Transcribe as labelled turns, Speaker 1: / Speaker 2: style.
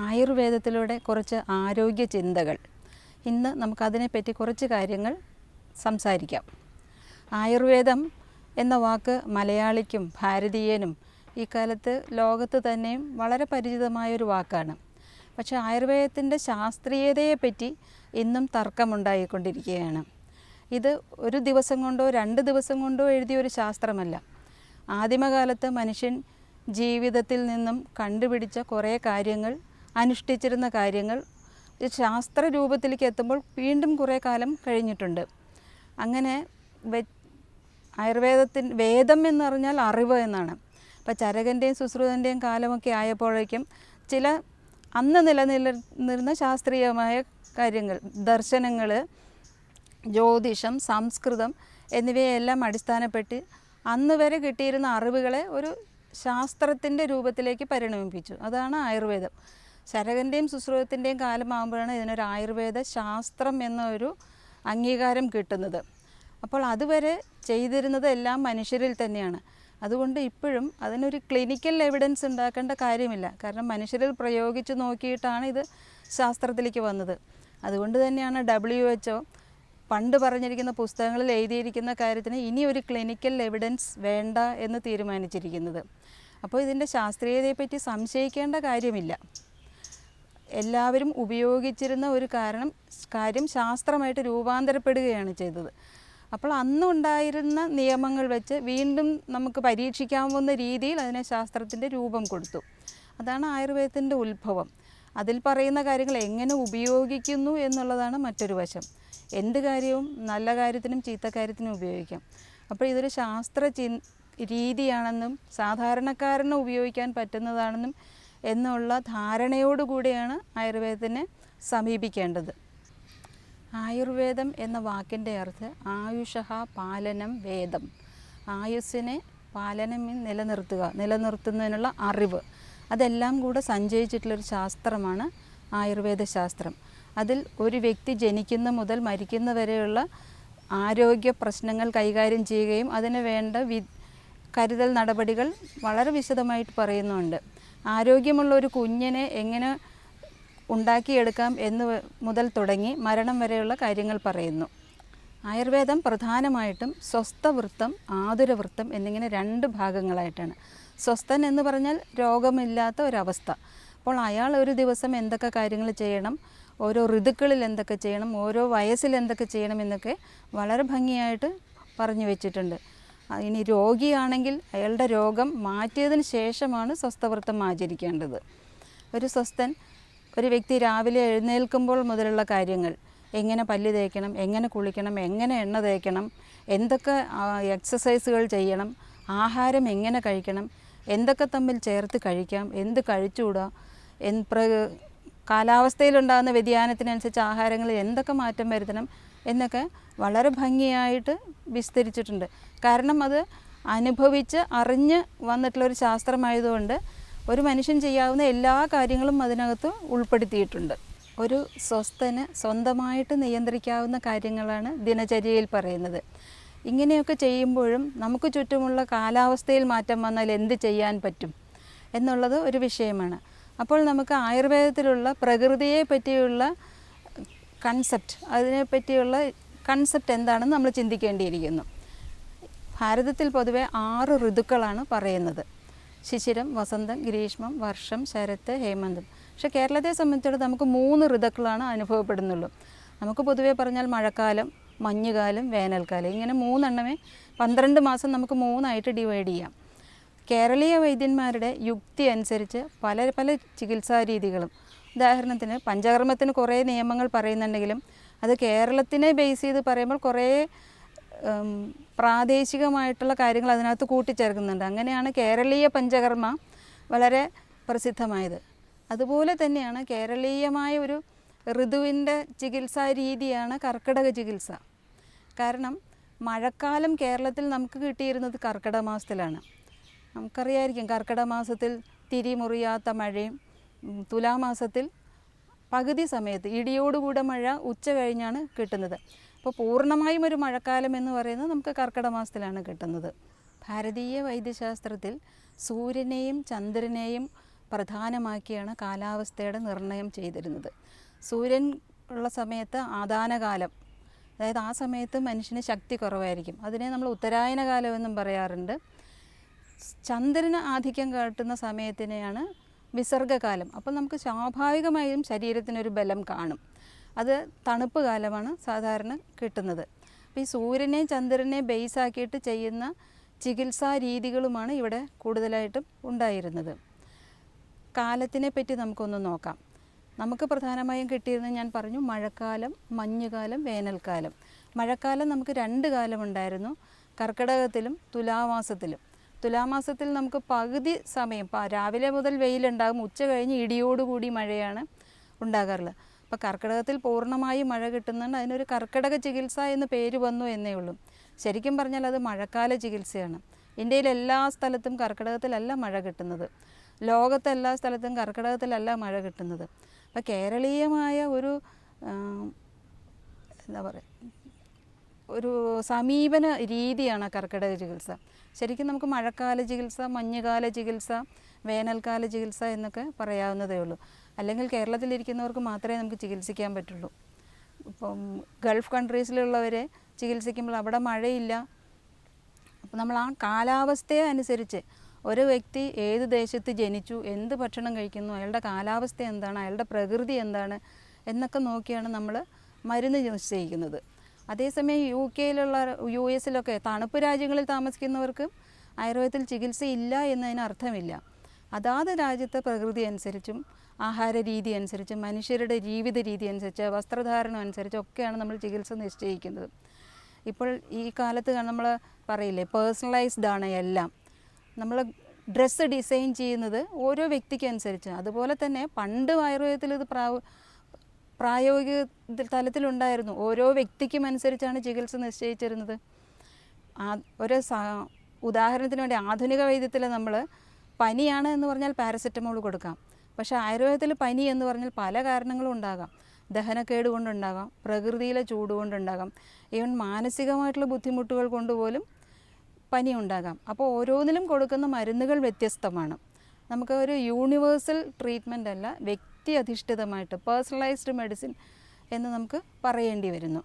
Speaker 1: ആയുർവേദത്തിലൂടെ കുറച്ച് ആരോഗ്യ ചിന്തകൾ. ഇന്ന് നമുക്കതിനെപ്പറ്റി കുറച്ച് കാര്യങ്ങൾ സംസാരിക്കാം. ആയുർവേദം എന്ന വാക്ക് മലയാളിക്കും ഭാരതീയനും ഈ കാലത്ത് ലോകത്ത് തന്നെയും വളരെ പരിചിതമായൊരു വാക്കാണ്. പക്ഷേ ആയുർവേദത്തിൻ്റെ ശാസ്ത്രീയതയെപ്പറ്റി ഇന്നും തർക്കമുണ്ടായിക്കൊണ്ടിരിക്കുകയാണ്. ഇത് ഒരു ദിവസം കൊണ്ടോ 2 ദിവസം കൊണ്ടോ എഴുതിയൊരു ശാസ്ത്രമല്ല. ആദിമകാലത്ത് മനുഷ്യൻ ജീവിതത്തിൽ നിന്നും കണ്ടുപിടിച്ച കുറേ കാര്യങ്ങൾ, അനുഷ്ഠിച്ചിരുന്ന കാര്യങ്ങൾ ശാസ്ത്ര രൂപത്തിലേക്ക് എത്തുമ്പോൾ വീണ്ടും കുറേ കാലം കഴിഞ്ഞിട്ടുണ്ട്. അങ്ങനെ വേദം എന്ന് പറഞ്ഞാൽ അറിവ് എന്നാണ്. അപ്പോൾ ചരകൻ്റെയും സുശ്രുതൻ്റെയും കാലമൊക്കെ ആയപ്പോഴേക്കും ചില അന്ന് നിലനിന്നിരുന്ന ശാസ്ത്രീയമായ കാര്യങ്ങൾ, ദർശനങ്ങൾ, ജ്യോതിഷം, സംസ്കൃതം എന്നിവയെല്ലാം അടിസ്ഥാനപ്പെട്ട് അന്ന് വരെ കിട്ടിയിരുന്ന അറിവുകളെ ഒരു ശാസ്ത്രത്തിൻ്റെ രൂപത്തിലേക്ക് പരിണമിപ്പിച്ചു. അതാണ് ആയുർവേദം. ചരകൻ്റെയും സുശ്രുതത്തിൻ്റെയും കാലമാകുമ്പോഴാണ് ഇതിനൊരു ആയുർവേദ ശാസ്ത്രം എന്നൊരു അംഗീകാരം കിട്ടുന്നത്. അപ്പോൾ അതുവരെ ചെയ്തിരുന്നത് എല്ലാം മനുഷ്യരിൽ തന്നെയാണ്. അതുകൊണ്ട് ഇപ്പോഴും അതിനൊരു ക്ലിനിക്കൽ എവിഡൻസ് ഉണ്ടാക്കേണ്ട കാര്യമില്ല. കാരണം മനുഷ്യരിൽ പ്രയോഗിച്ച് നോക്കിയിട്ടാണ് ഇത് ശാസ്ത്രത്തിലേക്ക് വന്നത്. അതുകൊണ്ട് തന്നെയാണ് WHO പണ്ട് പറഞ്ഞിരിക്കുന്ന പുസ്തകങ്ങളിൽ എഴുതിയിരിക്കുന്ന കാര്യത്തിന് ഇനി ഒരു ക്ലിനിക്കൽ എവിഡൻസ് വേണ്ട എന്ന് തീരുമാനിച്ചിരിക്കുന്നത്. അപ്പോൾ ഇതിൻ്റെ ശാസ്ത്രീയതയെപ്പറ്റി സംശയിക്കേണ്ട കാര്യമില്ല. എല്ലാവരും ഉപയോഗിച്ചിരുന്ന ഒരു കാര്യം ശാസ്ത്രമായിട്ട് രൂപാന്തരപ്പെടുകയാണ് ചെയ്തത്. അപ്പോൾ അന്നുണ്ടായിരുന്ന നിയമങ്ങൾ വെച്ച് വീണ്ടും നമുക്ക് പരീക്ഷിക്കാവുന്ന രീതിയിൽ അതിനെ ശാസ്ത്രത്തിൻ്റെ രൂപം കൊടുത്തു. അതാണ് ആയുർവേദത്തിൻ്റെ ഉത്ഭവം. അതിൽ പറയുന്ന കാര്യങ്ങൾ എങ്ങനെ ഉപയോഗിക്കുന്നു എന്നുള്ളതാണ് മറ്റൊരു വശം. എന്ത് കാര്യവും നല്ല കാര്യത്തിനും ചീത്ത കാര്യത്തിനും ഉപയോഗിക്കാം. അപ്പോൾ ഇതൊരു ശാസ്ത്ര രീതിയാണെന്നും സാധാരണക്കാരന് ഉപയോഗിക്കാൻ പറ്റുന്നതാണെന്നും എന്നുള്ള ധാരണയോടുകൂടിയാണ് ആയുർവേദത്തിനെ സമീപിക്കേണ്ടത്. ആയുർവേദം എന്ന വാക്കിൻ്റെ അർത്ഥം ആയുഷഃ പാലനം വേദം. ആയുസ്സിനെ പാലനം നിലനിർത്തുന്നതിനുള്ള അറിവ്, അതെല്ലാം കൂടെ സഞ്ചയിച്ചിട്ടുള്ളൊരു ശാസ്ത്രമാണ് ആയുർവേദ ശാസ്ത്രം. അതിൽ ഒരു വ്യക്തി ജനിക്കുന്ന മുതൽ മരിക്കുന്ന വരെയുള്ള ആരോഗ്യ പ്രശ്നങ്ങൾ കൈകാര്യം ചെയ്യുകയും അതിന് വേണ്ട കരുതൽ നടപടികൾ വളരെ വിശദമായിട്ട് പറയുന്നുണ്ട്. ആരോഗ്യമുള്ള ഒരു കുഞ്ഞിനെ എങ്ങനെ ഉണ്ടാക്കിയെടുക്കാം എന്ന് മുതൽ തുടങ്ങി മരണം വരെയുള്ള കാര്യങ്ങൾ പറയുന്നു. ആയുർവേദം പ്രധാനമായിട്ടും സ്വസ്ഥവൃത്തം, ആതുരവൃത്തം എന്നിങ്ങനെ 2 ഭാഗങ്ങളായിട്ടാണ്. സ്വസ്ഥൻ എന്ന് പറഞ്ഞാൽ രോഗമില്ലാത്ത ഒരവസ്ഥ. അപ്പോൾ അയാൾ ഒരു ദിവസം എന്തൊക്കെ കാര്യങ്ങൾ ചെയ്യണം, ഓരോ ഋതുക്കളിൽ എന്തൊക്കെ ചെയ്യണം, ഓരോ വയസ്സിൽ എന്തൊക്കെ ചെയ്യണം എന്നൊക്കെ വളരെ ഭംഗിയായിട്ട് പറഞ്ഞു വെച്ചിട്ടുണ്ട്. ഇനി രോഗിയാണെങ്കിൽ അയാളുടെ രോഗം മാറ്റിയതിന് ശേഷമാണ് സ്വസ്ഥവൃത്തം ആചരിക്കേണ്ടത്. ഒരു വ്യക്തി രാവിലെ എഴുന്നേൽക്കുമ്പോൾ മുതലുള്ള കാര്യങ്ങൾ, എങ്ങനെ പല്ല് തേക്കണം, എങ്ങനെ കുളിക്കണം, എങ്ങനെ എണ്ണ തേക്കണം, എന്തൊക്കെ എക്സസൈസുകൾ ചെയ്യണം, ആഹാരം എങ്ങനെ കഴിക്കണം, എന്തൊക്കെ തമ്മിൽ ചേർത്ത് കഴിക്കാം, എന്ത് കഴിച്ചുകൂടാ, കാലാവസ്ഥയിലുണ്ടാകുന്ന വ്യതിയാനത്തിനനുസരിച്ച് ആഹാരങ്ങളിൽ എന്തൊക്കെ മാറ്റം വരുത്തണം എന്നൊക്കെ വളരെ ഭംഗിയായിട്ട് വിസ്തരിച്ചിട്ടുണ്ട്. കാരണം അത് അനുഭവിച്ച് അറിഞ്ഞ് വന്നിട്ടുള്ളൊരു ശാസ്ത്രമായതുകൊണ്ട് ഒരു മനുഷ്യൻ ചെയ്യാവുന്ന എല്ലാ കാര്യങ്ങളും അതിനകത്ത് ഉൾപ്പെടുത്തിയിട്ടുണ്ട്. ഒരു സ്വസ്ഥന് സ്വന്തമായിട്ട് നിയന്ത്രിക്കാവുന്ന കാര്യങ്ങളാണ് ദിനചര്യയിൽ പറയുന്നത്. ഇങ്ങനെയൊക്കെ ചെയ്യുമ്പോഴും നമുക്ക് ചുറ്റുമുള്ള കാലാവസ്ഥയിൽ മാറ്റം വന്നാൽ എന്ത് ചെയ്യാൻ പറ്റും എന്നുള്ളത് ഒരു വിഷയമാണ്. അപ്പോൾ നമുക്ക് ആയുർവേദത്തിലുള്ള പ്രകൃതിയെ പറ്റിയുള്ള അതിനെപ്പറ്റിയുള്ള കൺസെപ്റ്റ് എന്താണെന്ന് നമ്മൾ ചിന്തിക്കേണ്ടിയിരിക്കുന്നു. ഭാരതത്തിൽ പൊതുവെ 6 ഋതുക്കളാണ് പറയുന്നത്: ശിശിരം, വസന്തം, ഗ്രീഷ്മം, വർഷം, ശരത്ത്, ഹേമന്തം. പക്ഷേ കേരളത്തെ സംബന്ധിച്ചിടത്തോളം നമുക്ക് 3 ഋതുക്കളാണ് അനുഭവപ്പെടുന്നുള്ളൂ. നമുക്ക് പൊതുവേ പറഞ്ഞാൽ മഴക്കാലം, മഞ്ഞുകാലം, വേനൽക്കാലം, ഇങ്ങനെ 3 എണ്ണമേ 12 മാസം നമുക്ക് 3ആയിട്ട് ഡിവൈഡ് ചെയ്യാം. കേരളീയ വൈദ്യന്മാരുടെ യുക്തി അനുസരിച്ച് പല ചികിത്സാ രീതികളും, ഉദാഹരണത്തിന് പഞ്ചകർമ്മത്തിന് കുറേ നിയമങ്ങൾ പറയുന്നുണ്ടെങ്കിലും അത് കേരളത്തിനെ ബേസ് ചെയ്ത് പറയുമ്പോൾ കുറേ പ്രാദേശികമായിട്ടുള്ള കാര്യങ്ങൾ അതിനകത്ത് കൂട്ടിച്ചേർക്കുന്നുണ്ട്. അങ്ങനെയാണ് കേരളീയ പഞ്ചകർമ്മ വളരെ പ്രസിദ്ധമായത്. അതുപോലെ തന്നെയാണ് കേരളീയമായ ഒരു ഋതുവിൻ്റെ ചികിത്സാ രീതിയാണ് കർക്കിടക ചികിത്സ. കാരണം മഴക്കാലം കേരളത്തിൽ നമുക്ക് കിട്ടിയിരുന്നത് കർക്കിടക മാസത്തിലാണ്. നമുക്കറിയാമായിരിക്കും, കർക്കിടക മാസത്തിൽ തിരിമുറിയാത്ത മഴയും, തുലാമാസത്തിൽ പകുതി സമയത്ത് ഇടിയോടുകൂടെ മഴ ഉച്ച കഴിഞ്ഞാണ് കിട്ടുന്നത്. അപ്പോൾ പൂർണ്ണമായും ഒരു മഴക്കാലം എന്ന് പറയുന്നത് നമുക്ക് കർക്കിടക മാസത്തിലാണ് കിട്ടുന്നത്. ഭാരതീയ വൈദ്യശാസ്ത്രത്തിൽ സൂര്യനെയും ചന്ദ്രനെയും പ്രധാനമാക്കിയാണ് കാലാവസ്ഥയുടെ നിർണ്ണയം ചെയ്തിരുന്നത്. സൂര്യൻ ഉള്ള സമയത്ത് ആദാനകാലം, അതായത് ആ സമയത്ത് മനുഷ്യന് ശക്തി കുറവായിരിക്കും, അതിനെ നമ്മൾ ഉത്തരായന കാലം എന്നും പറയാറുണ്ട്. ചന്ദ്രന് ആധിക്യം കാട്ടുന്ന സമയത്തിനെയാണ് വിസർഗകാലം. അപ്പോൾ നമുക്ക് സ്വാഭാവികമായും ശരീരത്തിനൊരു ബലം കാണും. അത് തണുപ്പ് കാലമാണ് സാധാരണ കിട്ടുന്നത്. അപ്പോൾ ഈ സൂര്യനെയും ചന്ദ്രനെയും ബേസാക്കിയിട്ട് ചെയ്യുന്ന ചികിത്സാ രീതികളുമാണ് ഇവിടെ കൂടുതലായിട്ടും ഉണ്ടായിരുന്നത്. കാലത്തിനെ പറ്റി നമുക്കൊന്ന് നോക്കാം. നമുക്ക് പ്രധാനമായും കിട്ടിയിരുന്നത് ഞാൻ പറഞ്ഞു, മഴക്കാലം, മഞ്ഞുകാലം, വേനൽക്കാലം. മഴക്കാലം നമുക്ക് 2 കാലമുണ്ടായിരുന്നു, കർക്കിടകത്തിലും തുലാമാസത്തിലും. തുലാമാസത്തിൽ നമുക്ക് പകുതി സമയം രാവിലെ മുതൽ വെയിലുണ്ടാകും, ഉച്ച കഴിഞ്ഞ് ഇടിയോടുകൂടി മഴയാണ് ഉണ്ടാകാറുള്ളത്. അപ്പോൾ കർക്കിടകത്തിൽ പൂർണ്ണമായും മഴ കിട്ടുന്നുണ്ട്, അതിനൊരു കർക്കിടക ചികിത്സ എന്ന് പേര് വന്നു എന്നേ ഉള്ളൂ. ശരിക്കും പറഞ്ഞാൽ അത് മഴക്കാല ചികിത്സയാണ്. ഇന്ത്യയിലെ എല്ലാ സ്ഥലത്തും കർക്കിടകത്തിലല്ല മഴ കിട്ടുന്നത്, ലോകത്തെ എല്ലാ സ്ഥലത്തും കർക്കിടകത്തിലല്ല മഴ കിട്ടുന്നത്. അപ്പോൾ കേരളീയമായ ഒരു എന്താ പറയുക, ഒരു സമീപന രീതിയാണ് കർക്കിടക ചികിത്സ. ശരിക്കും നമുക്ക് മഴക്കാല ചികിത്സ, മഞ്ഞുകാല ചികിത്സ, വേനൽക്കാല ചികിത്സ എന്നൊക്കെ പറയാവുന്നതേ ഉള്ളൂ. അല്ലെങ്കിൽ കേരളത്തിലിരിക്കുന്നവർക്ക് മാത്രമേ നമുക്ക് ചികിത്സിക്കാൻ പറ്റുള്ളൂ. ഇപ്പം ഗൾഫ് കൺട്രീസിലുള്ളവരെ ചികിത്സിക്കുമ്പോൾ അവിടെ മഴയില്ല. അപ്പോൾ നമ്മൾ ആ കാലാവസ്ഥയെ അനുസരിച്ച് ഒരു വ്യക്തി ഏത് ദേശത്ത് ജനിച്ചു, എന്ത് ഭക്ഷണം കഴിക്കുന്നു, അയാളുടെ കാലാവസ്ഥ എന്താണ്, അയാളുടെ പ്രകൃതി എന്താണ് എന്നൊക്കെ നോക്കിയാണ് നമ്മൾ മരുന്ന് നിശ്ചയിക്കുന്നത്. അതേസമയം യു എസിലൊക്കെ തണുപ്പ് രാജ്യങ്ങളിൽ താമസിക്കുന്നവർക്ക് ആയുർവേദത്തിൽ ചികിത്സയില്ല എന്നതിന് അർത്ഥമില്ല. അതാത് രാജ്യത്തെ പ്രകൃതി അനുസരിച്ചും ആഹാര രീതി അനുസരിച്ചും മനുഷ്യരുടെ ജീവിത രീതി അനുസരിച്ച് വസ്ത്രധാരണം അനുസരിച്ചൊക്കെയാണ് നമ്മൾ ചികിത്സ നിശ്ചയിക്കുന്നത്. ഇപ്പോൾ ഈ കാലത്ത് നമ്മൾ പറയില്ലേ, പേഴ്സണലൈസ്ഡ് ആണ് എല്ലാം. നമ്മൾ ഡ്രസ്സ് ഡിസൈൻ ചെയ്യുന്നത് ഓരോ വ്യക്തിക്ക് അനുസരിച്ച്. അതുപോലെ തന്നെ പണ്ട് ആയുർവേദത്തിൽ ഇത് പ്രായോഗിക തലത്തിലുണ്ടായിരുന്നു. ഓരോ വ്യക്തിക്കും അനുസരിച്ചാണ് ചികിത്സ നിശ്ചയിച്ചിരുന്നത്. ഒരു ഉദാഹരണത്തിന് വേണ്ടി ആധുനിക വൈദ്യത്തിൽ നമ്മൾ പനിയാണ് എന്ന് പറഞ്ഞാൽ പാരസെറ്റമോൾ കൊടുക്കാം. പക്ഷേ ആയുർവേദത്തിൽ പനി എന്ന് പറഞ്ഞാൽ പല കാരണങ്ങളും ഉണ്ടാകാം. ദഹനക്കേട് കൊണ്ടുണ്ടാകാം, പ്രകൃതിയിലെ ചൂട് കൊണ്ടുണ്ടാകാം, ഈവൻ മാനസികമായിട്ടുള്ള ബുദ്ധിമുട്ടുകൾ കൊണ്ടുപോലും പനി ഉണ്ടാകാം. അപ്പോൾ ഓരോന്നിലും കൊടുക്കുന്ന മരുന്നുകൾ വ്യത്യസ്തമാണ്. നമുക്ക് ഒരു യൂണിവേഴ്സൽ ട്രീറ്റ്മെൻ്റ് അല്ല, വ്യക്തി അധിഷ്ഠിതമായിട്ട് പേഴ്സണലൈസ്ഡ് മെഡിസിൻ എന്ന് നമുക്ക് പറയേണ്ടി വരുന്നു.